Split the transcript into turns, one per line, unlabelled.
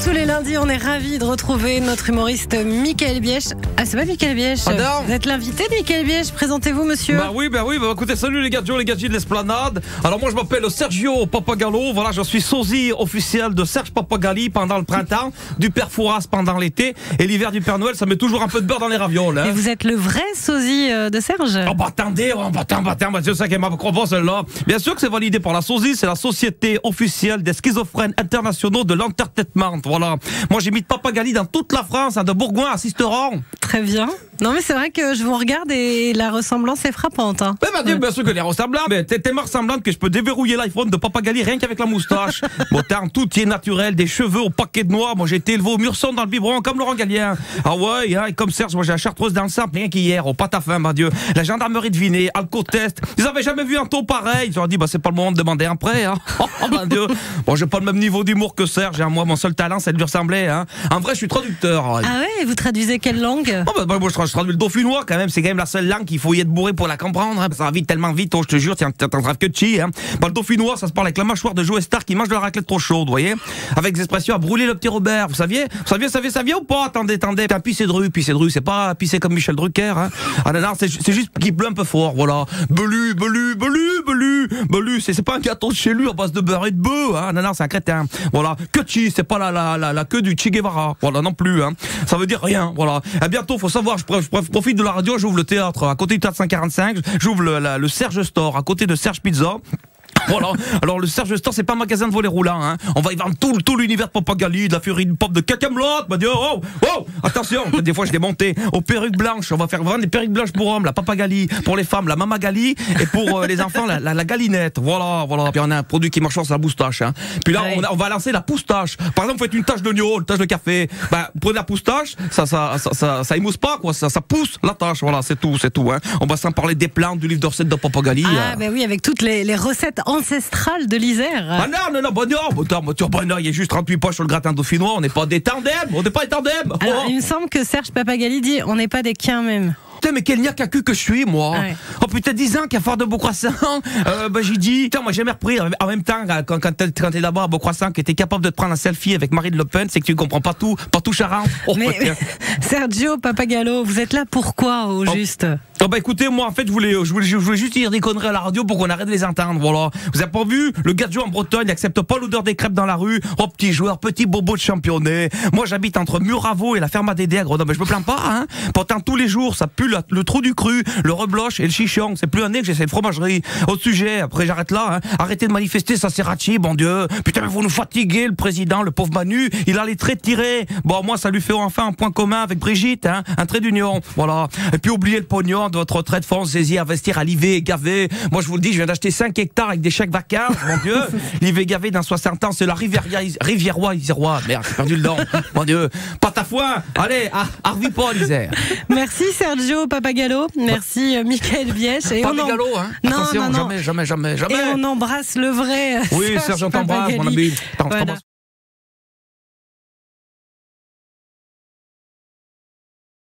tous les lundis, on est ravis de retrouver notre humoriste Mickaël Bièche. Ah, c'est pas Mickaël Bièche. Vous êtes l'invité de Mickaël Bièche. Présentez-vous, monsieur.
Bah oui. Écoutez, salut les gars de l'Esplanade. Alors moi, je m'appelle Sergio Pappagallo. Voilà, je suis sosie officiel de Serge Pappagalli pendant le printemps, du Père Fouras pendant l'été, et l'hiver du Père Noël, ça met toujours un peu de beurre dans les ravioles. Hein.
Et vous êtes le vrai sosie de Serge?
Oh bah attendez, c'est ça qui m'a proposé celle-là. Bien sûr que c'est validé par la sosie, c'est la Société officielle des schizophrènes internationaux de l'entertainment. Voilà. Moi, j'imite Pappagalli dans toute la France, hein, de Bourgoin à Sisteron.
Très bien. Non, mais c'est vrai que je vous regarde et la ressemblance est frappante. Hein.
Bien sûr que les ressemblantes, mais t'es tellement ressemblante que je peux déverrouiller l'iPhone de Pappagalli rien qu'avec la moustache. Bon, tout y est naturel, des cheveux au paquet de noix. Moi, j'ai été élevé au Murson dans le biberon comme Laurent Gallien. Ah ouais, hein, et comme Serge, moi j'ai la chartreuse dans le sang, rien qu'hier, au patafin, mon Dieu. La gendarmerie de Vinay, alcotest. Ils avaient jamais vu un taux pareil. Ils ont dit, bah, c'est pas le moment de demander un prêt, hein. Oh, mon Dieu. Bon, j'ai pas le même niveau d'humour que Serge, hein. Moi, mon seul talent, c'est de lui ressembler, hein. En vrai, je suis traducteur. Ouais.
Ah ouais, vous traduisez quelle langue?
Oh, bah, moi, je traduis le dauphinois, quand même. C'est quand même la seule langue qu'il faut y être bourré pour la comprendre, hein. Ça va vite, tellement vite, oh, je te jure, t'en traves que de chi, hein. Bah, le dauphinois, ça se parle avec la mâchoire de Joe Star qui mange de la raclette trop chaude, vous voyez. Avec des expressions à brûler le petit Robert. Vous saviez ou pas? Attendez. T'as pissé de rue, c'est pas pisser comme Michel Drucker, hein. Ah non, c'est juste qu'il pleut un peu fort, voilà. Belu, c'est pas un gâteau de chez lui à base de beurre et de bœuf, hein. Non, c'est un crétin. Voilà. Que chi, c'est pas la queue du Che Guevara. Voilà, non plus, hein. Ça veut dire rien, voilà. Et bientôt, faut savoir, je profite de la radio, j'ouvre le théâtre à côté du théâtre 145, j'ouvre le Serge Store à côté de Serge Pizza. Voilà. Alors le Serge Store, c'est pas un magasin de volets roulants, hein. On va y vendre tout l'univers de Pappagalli, de la furie de pop de Cacamelot, bah Dieu, oh, attention, des fois je démontais aux perruques blanches, on va vendre des perruques blanches pour hommes, la Pappagalli, pour les femmes, la Mamagalli, et pour les enfants, la galinette, voilà. Puis on a un produit qui marche sur la moustache, hein. Puis là, on va lancer la poustache. Par exemple, vous faites une tache d'oignon, une tache de café, bah, prenez la poustache, ça émousse pas, quoi, ça pousse la tache, voilà, c'est tout, hein. On va s'en parler des plantes du livre de recettes de Pappagalli.
Ah, ben oui, avec toutes les recettes ancestrales de l'Isère.
Ah non, il y a juste 38 poches sur le gratin dauphinois, on n'est pas des tandems.
Alors, il me semble que Serge Pappagalli dit on n'est pas des quins même.
Putain, mais quel niaque à cul que je suis, moi. Ouais. Oh putain, 10 ans qu'il y a fort de Beaucroissant. J'ai dit, putain, moi j'ai jamais repris. En même temps, quand t'es là-bas à Beaucroissant, que t'es capable de te prendre un selfie avec Marine Le Pen, c'est que tu comprends pas tout Charente. Oh, mais
Sergio Pappagallo, vous êtes là pourquoi au juste?
Oh bah écoutez, moi en fait je voulais juste dire des conneries à la radio pour qu'on arrête de les entendre, voilà. Vous avez pas vu, le gadjo en Bretagne n'accepte pas l'odeur des crêpes dans la rue. Oh petit joueur, petit bobo de championnet. Moi j'habite entre Muravo et la ferme à Dédé à Grenoble, mais je me plains pas, hein. Pourtant tous les jours ça pue le trou du cru, le rebloche et le chichon. C'est plus un nez que j'essaie de fromagerie. Autre sujet, après j'arrête là, hein. Arrêtez de manifester, ça c'est rachi, bon Dieu. Putain mais vous nous fatiguez, le président, le pauvre Manu, il a les traits tirés. Bon moi ça lui fait enfin un point commun avec Brigitte, hein. Un trait d'union, voilà. Et puis oubliez le pognon de votre retraite, foncez-y, investir à l'IV et gavé. Moi je vous le dis, je viens d'acheter 5 hectares avec des chèques vacances, mon Dieu. L'IV gavé dans 60 ans, c'est la Rivièrois, Isérois. Merde, j'ai perdu le dent. Mon Dieu. Pas ta foi. Allez, arvis pas l'Isère.
Merci Sergio Pappagallo. Merci Mickaël Bièche.
Et Pappagallo, hein. Attention, jamais.
Et on embrasse le vrai.
Oui, Serge, on t'embrasse, mon ami.